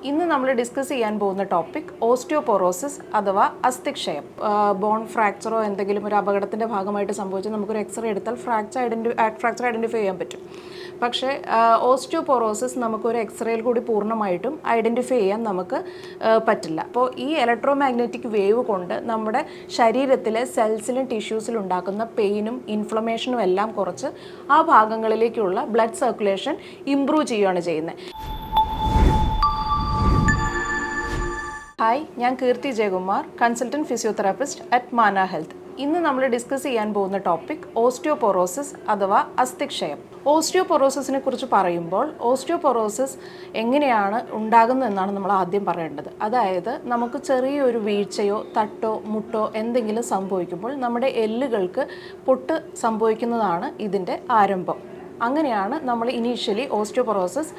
ഇന്ന് നമ്മൾ ഡിസ്കസ് ചെയ്യാൻ പോകുന്ന ടോപ്പിക് ഓസ്റ്റിയോപൊറോസിസ് അഥവാ അസ്ഥിക്ഷയം. ബോൺ ഫ്രാക്ചറോ എന്തെങ്കിലും ഒരു അപകടത്തിൻ്റെ ഭാഗമായിട്ട് സംഭവിച്ച് നമുക്കൊരു എക്സ്റേ എടുത്താൽ ഫ്രാക്ചർ ഐഡൻറ്റിഫൈ ചെയ്യാൻ പറ്റും. പക്ഷേ ഓസ്റ്റിയോപൊറോസിസ് നമുക്കൊരു എക്സ്റേയിൽ കൂടി പൂർണ്ണമായിട്ടും ഐഡൻറ്റിഫൈ ചെയ്യാൻ നമുക്ക് പറ്റില്ല. അപ്പോൾ ഈ ഇലക്ട്രോ മാഗ്നറ്റിക് വേവ് കൊണ്ട് നമ്മുടെ ശരീരത്തിലെ സെൽസിലും ടിഷ്യൂസിലും ഉണ്ടാക്കുന്ന പെയിനും ഇൻഫ്ലമേഷനും എല്ലാം കുറച്ച് ആ ഭാഗങ്ങളിലേക്കുള്ള ബ്ലഡ് സർക്കുലേഷൻ ഇംപ്രൂവ് ചെയ്യുകയാണ് ചെയ്യുന്നത്. ഹായ്, ഞാൻ കീർത്തി ജയകുമാർ, കൺസൾട്ടൻറ്റ് ഫിസിയോതെറാപ്പിസ്റ്റ് അറ്റ് മാന ഹെൽത്ത്. ഇന്ന് നമ്മൾ ഡിസ്കസ് ചെയ്യാൻ പോകുന്ന ടോപ്പിക് ഓസ്റ്റിയോപൊറോസിസ് അഥവാ അസ്ഥിക്ഷയം. ഓസ്റ്റിയോപൊറോസിസിനെ കുറിച്ച് പറയുമ്പോൾ ഓസ്റ്റിയോപൊറോസിസ് എങ്ങനെയാണ് ഉണ്ടാകുന്നതെന്നാണ് നമ്മൾ ആദ്യം പറയേണ്ടത്. അതായത് നമുക്ക് ചെറിയൊരു വീഴ്ചയോ തട്ടോ മുട്ടോ എന്തെങ്കിലും സംഭവിക്കുമ്പോൾ നമ്മുടെ എല്ലുകൾക്ക് പൊട്ട് സംഭവിക്കുന്നതാണ് ഇതിൻ്റെ ആരംഭം. അങ്ങനെയാണ് നമ്മൾ ഇനീഷ്യലി ഓസ്റ്റിയോപൊറോസിസ്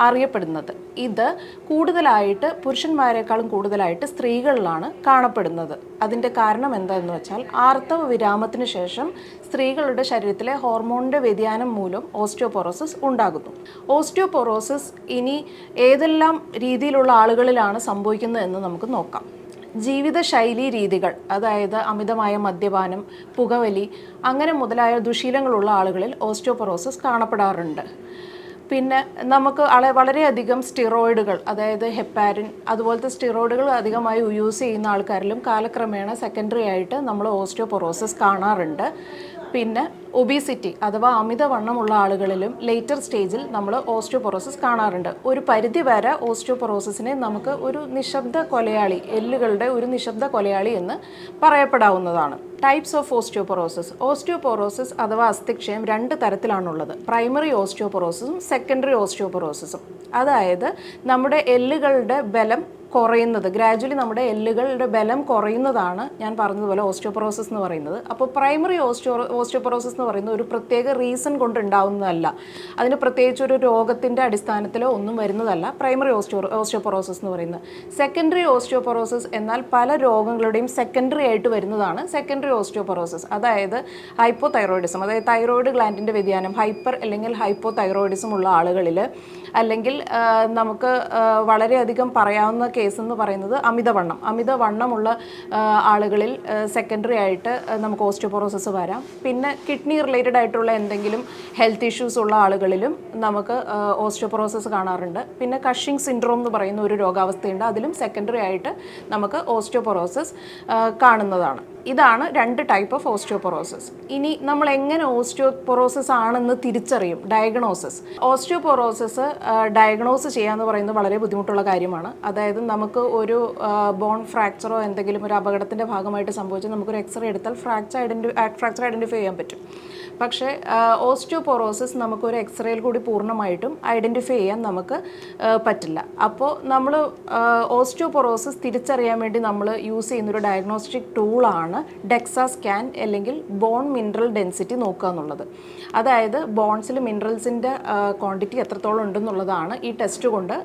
അറിയപ്പെടുന്നത്. ഇത് കൂടുതലായിട്ട് പുരുഷന്മാരെക്കാളും കൂടുതലായിട്ട് സ്ത്രീകളിലാണ് കാണപ്പെടുന്നത്. അതിൻ്റെ കാരണം എന്താണെന്ന് വെച്ചാൽ ആർത്തവ വിരാമത്തിന് ശേഷം സ്ത്രീകളുടെ ശരീരത്തിലെ ഹോർമോണിൻ്റെ വ്യതിയാനം മൂലം ഓസ്റ്റിയോപൊറോസിസ് ഉണ്ടാകുന്നു. ഓസ്റ്റിയോപൊറോസിസ് ഇനി ഏതെല്ലാം രീതിയിലുള്ള ആളുകളിലാണ് സംഭവിക്കുന്നതെന്ന് നമുക്ക് നോക്കാം. ജീവിതശൈലി രീതികൾ, അതായത് അമിതമായ മദ്യപാനം, പുകവലി അങ്ങനെ മുതലായ ദുശീലങ്ങളുള്ള ആളുകളിൽ ഓസ്റ്റിയോപൊറോസിസ് കാണപ്പെടാറുണ്ട്. പിന്നെ നമുക്ക് വളരെയധികം സ്റ്റിറോയിഡുകൾ, അതായത് ഹെപ്പാരിൻ അതുപോലത്തെ സ്റ്റിറോയിഡുകൾ അധികമായി യൂസ് ചെയ്യുന്ന ആൾക്കാരിലും കാലക്രമേണ സെക്കൻഡറി ആയിട്ട് നമ്മൾ ഓസ്റ്റിയോപൊറോസിസ് കാണാറുണ്ട്. പിന്നെ ഒബീസിറ്റി അഥവാ അമിതവണ്ണമുള്ള ആളുകളിലും ലേറ്റർ സ്റ്റേജിൽ നമ്മൾ ഓസ്റ്റിയോപൊറോസിസ് കാണാറുണ്ട്. ഒരു പരിധി വരെ ഓസ്റ്റിയോപൊറോസിസിനെ നമുക്ക് ഒരു നിശബ്ദ കൊലയാളി, എല്ലുകളുടെ ഒരു നിശബ്ദ കൊലയാളി എന്ന് പറയപ്പെടാവുന്നതാണ്. ടൈപ്സ് ഓഫ് ഓസ്റ്റിയോപൊറോസിസ് അഥവാ അസ്ഥിക്ഷയം രണ്ട് തരത്തിലാണുള്ളത്. Primary ഓസ്റ്റിയോപൊറോസിസും secondary ഓസ്റ്റിയോപൊറോസിസും. അതായത് നമ്മുടെ എല്ലുകളുടെ ബലം കുറയുന്നത്, ഗ്രാജുവലി നമ്മുടെ എല്ലുകളുടെ ബലം കുറയുന്നതാണ് ഞാൻ പറഞ്ഞതുപോലെ ഓസ്റ്റിയോപൊറോസിസ് എന്ന് പറയുന്നത്. അപ്പോൾ പ്രൈമറി ഓസ്റ്റിയോപൊറോസിസ് എന്ന് പറയുന്നത് ഒരു പ്രത്യേക റീസൺ കൊണ്ട് ഉണ്ടാകുന്നതല്ല. അതിന് പ്രത്യേകിച്ച് ഒരു രോഗത്തിൻ്റെ അടിസ്ഥാനത്തിലോ ഒന്നും വരുന്നതല്ല പ്രൈമറി ഓസ്റ്റിയോപൊറോസിസ് എന്ന് പറയുന്നത്. സെക്കൻഡറി ഓസ്റ്റിയോപൊറോസിസ് എന്നാൽ പല രോഗങ്ങളുടെയും സെക്കൻഡറി ആയിട്ട് വരുന്നതാണ് സെക്കൻഡറി ഓസ്റ്റിയോപൊറോസിസ്. അതായത് ഹൈപ്പോതൈറോയിഡിസം, അതായത് തൈറോയിഡ് ഗ്ലാൻഡിൻ്റെ വ്യതിയാനം, ഹൈപ്പർ അല്ലെങ്കിൽ ഹൈപ്പോതൈറോയിഡിസം ഉള്ള ആളുകളിൽ, അല്ലെങ്കിൽ നമുക്ക് വളരെയധികം പറയാവുന്ന കേസ് എന്ന് പറയുന്നത് അമിതവണ്ണമുള്ള ആളുകളിൽ സെക്കൻഡറി ആയിട്ട് നമുക്ക് ഓസ്റ്റിയോപൊറോസിസ് വരാം. പിന്നെ കിഡ്നി റിലേറ്റഡ് ആയിട്ടുള്ള എന്തെങ്കിലും ഹെൽത്ത് ഇഷ്യൂസ് ഉള്ള ആളുകളിലും നമുക്ക് ഓസ്റ്റിയോപൊറോസിസ് കാണാറുണ്ട്. പിന്നെ കഷിംഗ് സിൻഡ്രോം എന്ന് പറയുന്ന ഒരു രോഗാവസ്ഥയുണ്ട്, അതിലും സെക്കൻഡറി ആയിട്ട് നമുക്ക് ഓസ്റ്റിയോപൊറോസിസ് കാണുന്നതാണ്. ഇതാണ് രണ്ട് ടൈപ്പ് ഓഫ് ഓസ്റ്റിയോപൊറോസിസ്. ഇനി നമ്മൾ എങ്ങനെ ഓസ്റ്റിയോപൊറോസിസ് ആണെന്ന് തിരിച്ചറിയും? ഓസ്റ്റിയോപൊറോസിസ് ഡയഗ്നോസ് ചെയ്യാന്ന് പറയുന്നത് വളരെ ബുദ്ധിമുട്ടുള്ള കാര്യമാണ്. അതായത് നമുക്ക് ഒരു ബോൺ ഫ്രാക്ചറോ എന്തെങ്കിലും ഒരു അപകടത്തിൻ്റെ ഭാഗമായിട്ട് സംഭവിച്ച് നമുക്കൊരു എക്സ്റേ എടുത്താൽ ഫ്രാക്ചർ ഐഡൻറ്റിഫൈ ചെയ്യാൻ പറ്റും. പക്ഷേ ഓസ്റ്റിയോപൊറോസിസ് നമുക്കൊരു എക്സ്റേയിൽ കൂടി പൂർണ്ണമായിട്ടും ഐഡൻറ്റിഫൈ ചെയ്യാൻ നമുക്ക് പറ്റില്ല. അപ്പോൾ നമ്മൾ ഓസ്റ്റിയോപൊറോസിസ് തിരിച്ചറിയാൻ വേണ്ടി നമ്മൾ യൂസ് ചെയ്യുന്നൊരു ഡയഗ്നോസ്റ്റിക് ടൂളാണ് ഡെക്സാ സ്കാൻ, അല്ലെങ്കിൽ ബോൺ മിനറൽ ഡെൻസിറ്റി നോക്കുക എന്നുള്ളത്. അതായത് ബോൺസിൽ മിനറൽസിൻ്റെ ക്വാണ്ടിറ്റി എത്രത്തോളം ഉണ്ടെന്നുള്ളതാണ് ഈ ടെസ്റ്റ് കൊണ്ട്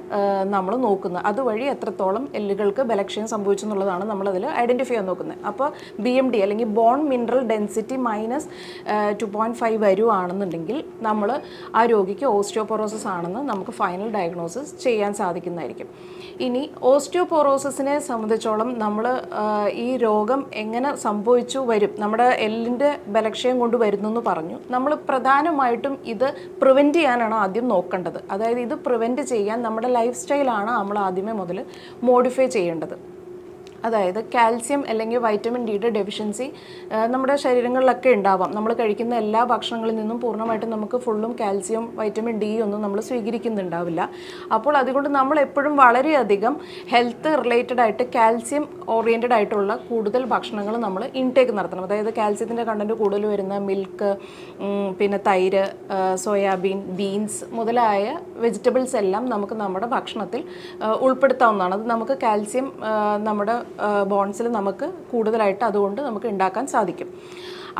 നമ്മൾ നോക്കുന്നത്. അതുവഴി എത്രത്തോളം എല്ലുകൾക്ക് ബലക്ഷയം സംഭവിച്ചു എന്നുള്ളതാണ് നമ്മളതിൽ ഐഡൻറ്റിഫൈ ചെയ്യാൻ നോക്കുന്നത്. അപ്പോൾ BMD അല്ലെങ്കിൽ ബോൺ മിനറൽ ഡെൻസിറ്റി -2.5 വരുവാണെന്നുണ്ടെങ്കിൽ നമ്മൾ ആ രോഗിക്ക് ഓസ്റ്റിയോപൊറോസിസ് ആണെന്ന് നമുക്ക് ഫൈനൽ ഡയഗ്നോസിസ് ചെയ്യാൻ സാധിക്കുന്നതായിരിക്കും. ഇനി ഓസ്റ്റിയോപൊറോസിസിനെ സംബന്ധിച്ചോളം നമ്മൾ ഈ രോഗം എങ്ങനെ സംഭവിച്ചു വരും, നമ്മുടെ എല്ലിൻ്റെ ബലക്ഷയം കൊണ്ട് വരുന്നു എന്ന് പറഞ്ഞു. നമ്മൾ പ്രധാനമായിട്ടും ഇത് പ്രിവെൻറ്റ് ചെയ്യാനാണ് ആദ്യം നോക്കേണ്ടത്. അതായത് ഇത് പ്രിവെൻറ്റ് ചെയ്യാൻ നമ്മുടെ ലൈഫ് സ്റ്റൈലാണ് നമ്മൾ ആദ്യമേ മുതൽ മോഡിഫൈ ചെയ്യേണ്ടത്. അതായത് കാൽസ്യം അല്ലെങ്കിൽ വൈറ്റമിൻ ഡിയുടെ ഡെഫിഷ്യൻസി നമ്മുടെ ശരീരങ്ങളിലൊക്കെ ഉണ്ടാവാം. നമ്മൾ കഴിക്കുന്ന എല്ലാ ഭക്ഷണങ്ങളിൽ നിന്നും പൂർണ്ണമായിട്ടും നമുക്ക് ഫുള്ളും കാൽസ്യം വൈറ്റമിൻ ഡി ഒന്നും നമ്മൾ സ്വീകരിക്കുന്നുണ്ടാവില്ല. അപ്പോൾ അതുകൊണ്ട് നമ്മൾ എപ്പോഴും വളരെയധികം ഹെൽത്ത് റിലേറ്റഡ് ആയിട്ട് കാൽസ്യം ഓറിയൻറ്റഡ് ആയിട്ടുള്ള കൂടുതൽ ഭക്ഷണങ്ങൾ നമ്മൾ ഇൻടേക്ക് നടത്തണം. അതായത് കാൽസ്യത്തിൻ്റെ കണ്ടൻറ്റ് കൂടുതൽ വരുന്ന മിൽക്ക്, പിന്നെ തൈര്, സോയാബീൻ, ബീൻസ് മുതലായ വെജിറ്റബിൾസ് എല്ലാം നമുക്ക് നമ്മുടെ ഭക്ഷണത്തിൽ ഉൾപ്പെടുത്താവുന്നതാണ്. അത് നമുക്ക് കാൽസ്യം നമ്മുടെ ബോൺസിൽ നമുക്ക് കൂടുതലായിട്ട് അതുകൊണ്ട് നമുക്ക് ഉണ്ടാക്കാൻ സാധിക്കും.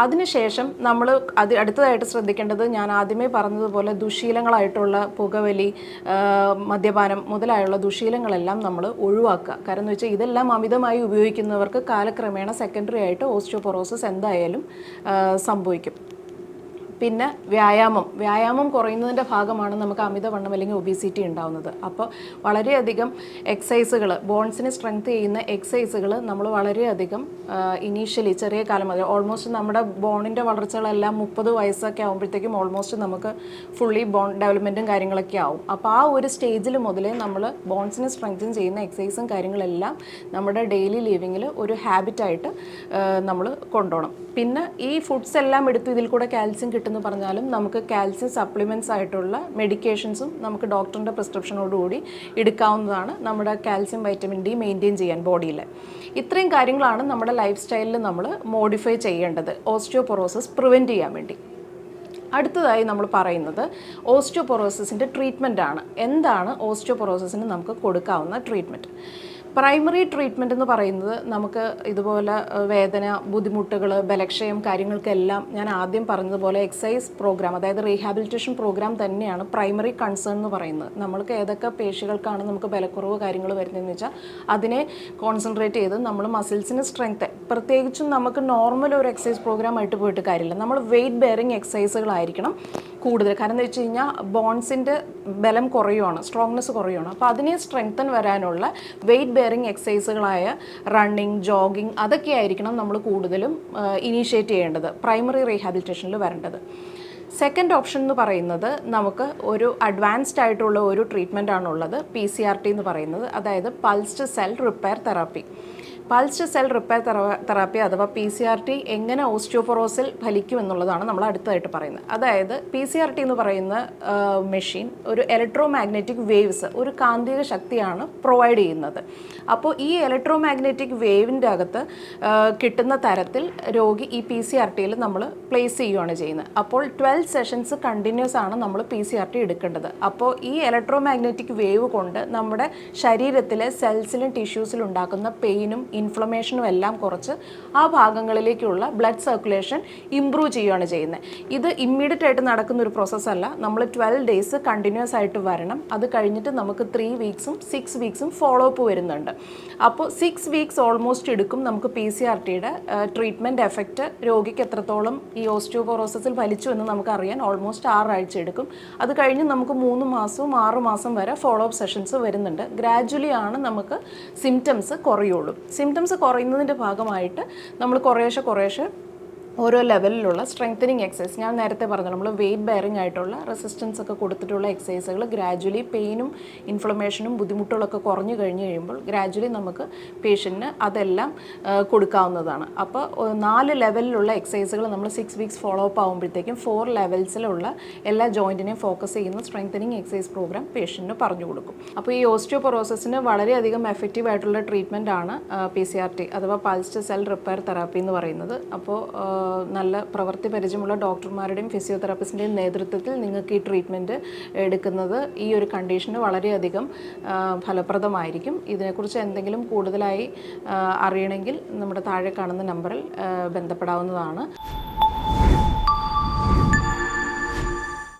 അതിനുശേഷം നമ്മൾ അടുത്തതായിട്ട് ശ്രദ്ധിക്കേണ്ടത്, ഞാൻ ആദ്യമേ പറഞ്ഞതുപോലെ ദുശീലങ്ങളായിട്ടുള്ള പുകവലി, മദ്യപാനം മുതലായുള്ള ദുശീലങ്ങളെല്ലാം നമ്മൾ ഒഴിവാക്കുക. കാരണം എന്ന് വെച്ചാൽ ഇതെല്ലാം അമിതമായി ഉപയോഗിക്കുന്നവർക്ക് കാലക്രമേണ സെക്കൻഡറി ആയിട്ട് ഓസ്റ്റിയോപൊറോസിസ് എന്തായാലും സംഭവിക്കും. പിന്നെ വ്യായാമം കുറയുന്നതിൻ്റെ ഭാഗമാണ് നമുക്ക് അമിതവണ്ണം അല്ലെങ്കിൽ ഒബീസിറ്റി ഉണ്ടാകുന്നത്. അപ്പോൾ വളരെയധികം എക്സസൈസുകൾ, ബോൺസിനെ സ്ട്രെങ്ത് ചെയ്യുന്ന എക്സസൈസുകൾ നമ്മൾ വളരെയധികം ഇനീഷ്യലി ചെറിയ കാലം മുതൽ ഓൾമോസ്റ്റ് നമ്മുടെ ബോണിൻ്റെ വളർച്ചകളെല്ലാം 30 വയസ്സൊക്കെ ആകുമ്പോഴത്തേക്കും ഓൾമോസ്റ്റ് നമുക്ക് ഫുള്ളി ബോൺ ഡെവലപ്മെൻറ്റും കാര്യങ്ങളൊക്കെ ആവും. അപ്പോൾ ആ ഒരു സ്റ്റേജിൽ മുതലേ നമ്മൾ ബോൺസിനെ സ്ട്രെങ്തൻ ചെയ്യുന്ന എക്സസൈസും കാര്യങ്ങളെല്ലാം നമ്മുടെ ഡെയിലി ലിവിങ്ങിൽ ഒരു ഹാബിറ്റായിട്ട് നമ്മൾ കൊണ്ടുപോകണം. പിന്നെ ഈ ഫുഡ്സ് എല്ലാം എടുത്ത് ഇതിൽ കൂടെ കാൽസ്യം കിട്ടുമെന്ന് പറഞ്ഞാലും നമുക്ക് കാൽസ്യം സപ്ലിമെൻറ്റ്സ് ആയിട്ടുള്ള മെഡിക്കേഷൻസും നമുക്ക് ഡോക്ടറിൻ്റെ പ്രിസ്ക്രിപ്ഷനോടുകൂടി എടുക്കാവുന്നതാണ് നമ്മുടെ കാൽസ്യം വൈറ്റമിൻ ഡി മെയിൻറ്റെയിൻ ചെയ്യാൻ ബോഡിയിൽ. ഇത്രയും കാര്യങ്ങളാണ് നമ്മുടെ ലൈഫ് സ്റ്റൈലിൽ നമ്മൾ മോഡിഫൈ ചെയ്യേണ്ടത് ഓസ്റ്റിയോപൊറോസിസ് പ്രിവെൻറ്റ് ചെയ്യാൻ വേണ്ടി. അടുത്തതായി നമ്മൾ പറയുന്നത് ഓസ്റ്റിയോപൊറോസിസിൻ്റെ ട്രീറ്റ്മെൻ്റ് ആണ്. എന്താണ് ഓസ്റ്റിയോപൊറോസിസിന് നമുക്ക് കൊടുക്കാവുന്ന ട്രീറ്റ്മെൻറ്റ്? പ്രൈമറി ട്രീറ്റ്മെൻറ്റ് എന്ന് പറയുന്നത് നമുക്ക് ഇതുപോലെ വേദന, ബുദ്ധിമുട്ടുകൾ, ബലക്ഷയം കാര്യങ്ങൾക്കെല്ലാം ഞാൻ ആദ്യം പറഞ്ഞതുപോലെ എക്സസൈസ് പ്രോഗ്രാം, അതായത് റീഹാബിലിറ്റേഷൻ പ്രോഗ്രാം തന്നെയാണ് പ്രൈമറി കൺസേൺ എന്ന് പറയുന്നത്. നമ്മൾക്ക് ഏതൊക്കെ പേശികൾക്കാണ് നമുക്ക് ബലക്കുറവ് കാര്യങ്ങൾ വരുന്നതെന്ന് വെച്ചാൽ അതിനെ കോൺസെൻട്രേറ്റ് ചെയ്ത് നമ്മൾ മസിൽസിന് സ്ട്രെങ്ത്, പ്രത്യേകിച്ചും നമുക്ക് നോർമൽ ഒരു എക്സസൈസ് പ്രോഗ്രാം ആയിട്ട് പോയിട്ട് കാര്യമില്ല. നമ്മൾ വെയിറ്റ് ബെയറിങ് എക്സസൈസുകളായിരിക്കണം കൂടുതൽ. കാരണം എന്ന് വെച്ച് കഴിഞ്ഞാൽ ബോൺസിൻ്റെ ബലം കുറയുവാണ്, സ്ട്രോങ്നെസ് കുറയുവാണ്. അപ്പോൾ അതിനെ സ്ട്രെങ്തൻ വരാനുള്ള വെയിറ്റ് ബെയറിങ് എക്സസൈസുകളായ റണ്ണിങ്, ജോഗിങ് അതൊക്കെ ആയിരിക്കണം നമ്മൾ കൂടുതലും ഇനീഷ്യേറ്റ് ചെയ്യേണ്ടത്, പ്രൈമറി റീഹാബിലിറ്റേഷനിൽ വരേണ്ടത്. സെക്കൻഡ് ഓപ്ഷൻ എന്ന് പറയുന്നത് നമുക്ക് ഒരു അഡ്വാൻസ്ഡ് ആയിട്ടുള്ള ഒരു ട്രീറ്റ്മെൻ്റ് ആണുള്ളത്, PCRT എന്ന് പറയുന്നത്, അതായത് pulsed cell repair therapy. Pulsed cell repair therapy അഥവാ PCRT എങ്ങനെ ഓസ്റ്റിയോപൊറോസിൽ ഫലിക്കുമെന്നുള്ളതാണ് നമ്മൾ അടുത്തതായിട്ട് പറയുന്നത്. അതായത് PCRT എന്ന് പറയുന്ന മെഷീൻ ഒരു ഇലക്ട്രോ മാഗ്നറ്റിക് വേവ്സ്, ഒരു കാന്തിക ശക്തിയാണ് പ്രൊവൈഡ് ചെയ്യുന്നത്. അപ്പോൾ ഈ ഇലക്ട്രോ മാഗ്നറ്റിക് വേവിൻ്റെ അകത്ത് കിട്ടുന്ന തരത്തിൽ രോഗി ഈ PCRTയിൽ നമ്മൾ പ്ലേസ് ചെയ്യുകയാണ് ചെയ്യുന്നത്. അപ്പോൾ 12 സെഷൻസ് കണ്ടിന്യൂസ് ആണ് നമ്മൾ PCRT എടുക്കേണ്ടത്. അപ്പോൾ ഈ ഇലക്ട്രോ മാഗ്നറ്റിക് വേവ് കൊണ്ട് നമ്മുടെ ശരീരത്തിലെ സെൽസിലും ടിഷ്യൂസിലും ഉണ്ടാക്കുന്ന പെയിനും ഇൻഫ്ലമേഷനും എല്ലാം കുറച്ച് ആ ഭാഗങ്ങളിലേക്കുള്ള ബ്ലഡ് സർക്കുലേഷൻ ഇംപ്രൂവ് ചെയ്യുകയാണ് ചെയ്യുന്നത്. ഇത് ഇമ്മീഡിയറ്റ് ആയിട്ട് നടക്കുന്ന ഒരു പ്രോസസ്സല്ല. നമ്മൾ 12 ഡേയ്സ് കണ്ടിന്യൂസ് ആയിട്ട് വരണം. അത് കഴിഞ്ഞിട്ട് നമുക്ക് 3 വീക്സും 6 വീക്സും ഫോളോ അപ്പ് വരുന്നുണ്ട്. അപ്പോൾ 6 വീക്സ് ഓൾമോസ്റ്റ് എടുക്കും നമുക്ക് PCRTയുടെ ട്രീറ്റ്മെൻറ്റ് എഫക്റ്റ് രോഗിക്ക് എത്രത്തോളം ഈ ഓസ്റ്റിയോപൊറോസിസിൽ വലിച്ചു എന്ന് നമുക്കറിയാൻ ഓൾമോസ്റ്റ് 6 ആഴ്ച എടുക്കും. അത് കഴിഞ്ഞ് നമുക്ക് 3 മാസവും 6 മാസം വരെ ഫോളോ അപ്പ് സെഷൻസ് വരുന്നുണ്ട്. ഗ്രാജുവലി ആണ് നമുക്ക് സിംറ്റംസ് കുറയുള്ളൂ. സിംറ്റംസ് കുറയുന്നതിൻ്റെ ഭാഗമായിട്ട് നമ്മൾ കുറേശ്ശെ ഓരോ ലെവലിലുള്ള സ്ട്രെങ്തനിങ് എക്സസൈസ്, ഞാൻ നേരത്തെ പറഞ്ഞു നമ്മൾ വെയിറ്റ് ബെയറിംഗ് ആയിട്ടുള്ള റെസിസ്റ്റൻസ് ഒക്കെ കൊടുത്തിട്ടുള്ള എക്സസൈസുകൾ ഗ്രാജുവലി പെയിനും ഇൻഫ്ലമേഷനും ബുദ്ധിമുട്ടുകളൊക്കെ കുറഞ്ഞു കഴിഞ്ഞ് കഴിയുമ്പോൾ ഗ്രാജുവലി നമുക്ക് പേഷ്യൻറ്റിന് അതെല്ലാം കൊടുക്കാവുന്നതാണ്. അപ്പോൾ 4 ലെവലിലുള്ള എക്സസൈസുകൾ നമ്മൾ 6 വീക്സ് ഫോളോ അപ്പ് ആകുമ്പോഴത്തേക്കും 4 ലെവൽസിലുള്ള എല്ലാ ജോയിൻറ്റിനെയും ഫോക്കസ് ചെയ്യുന്ന സ്ട്രെങ്തനിങ് എക്സസൈസ് പ്രോഗ്രാം പേഷ്യൻറ്റിന് പറഞ്ഞു കൊടുക്കും. അപ്പോൾ ഈ ഓസ്റ്റിയോപൊറോസിസിന് വളരെയധികം എഫക്റ്റീവ് ആയിട്ടുള്ള ട്രീറ്റ്മെൻറ്റ് ആണ് PCRT അഥവാ പൾസ്ഡ് സെൽ റിപ്പയർ തെറാപ്പി എന്ന് പറയുന്നത്. അപ്പോൾ നല്ല പ്രവൃത്തി പരിചയമുള്ള ഡോക്ടർമാരുടെയും ഫിസിയോതെറാപ്പിസ്റ്റിൻ്റെയും നേതൃത്വത്തിൽ നിങ്ങൾക്ക് ഈ ട്രീറ്റ്മെൻറ്റ് എടുക്കുന്നത് ഈ ഒരു കണ്ടീഷന് വളരെയധികം ഫലപ്രദമായിരിക്കും. ഇതിനെക്കുറിച്ച് എന്തെങ്കിലും കൂടുതലായി അറിയണമെങ്കിൽ നമ്മുടെ താഴെ കാണുന്ന നമ്പറിൽ ബന്ധപ്പെടാവുന്നതാണ്.